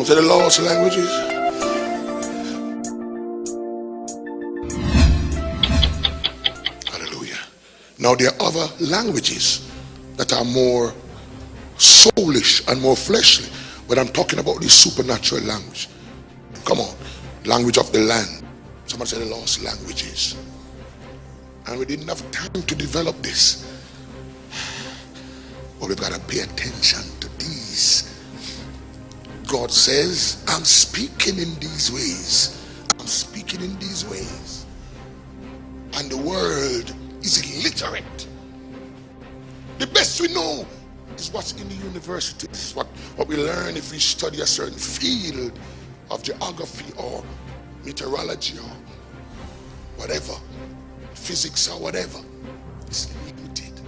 to the lost languages. Hallelujah. Now there are other languages that are more soulish and more fleshly, but I'm talking about the supernatural language. Come on, language of the land. Somebody said the lost languages. And we didn't have time to develop this. But we've got to pay attention to these. God says, I'm speaking in these ways. I'm speaking in these ways. And the world is illiterate. The best we know is what's in the universities, what we learn if we study a certain field of geography or meteorology or whatever, physics or whatever. It's limited.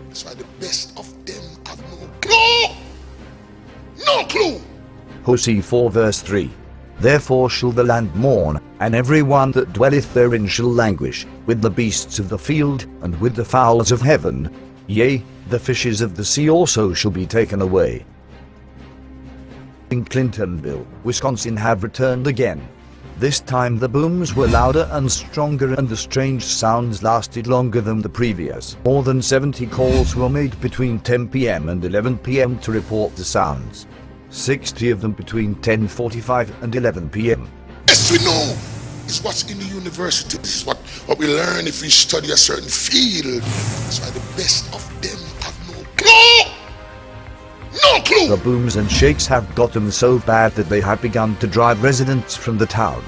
That's why the best of them have no clue. No clue. Hosea 4 verse 3. Therefore shall the land mourn, and every one that dwelleth therein shall languish, with the beasts of the field, and with the fowls of heaven. Yea, the fishes of the sea also shall be taken away. In Clintonville, Wisconsin have returned again. This time the booms were louder and stronger, and the strange sounds lasted longer than the previous. More than 70 calls were made between 10 p.m. and 11 p.m. to report the sounds. 60 of them between 10:45 and 11 p.m. Yes, we know is what's in the universities, what we learn if we study a certain field. That's why the best of them have no clue. No clue. The booms and shakes have gotten so bad that they have begun to drive residents from the town.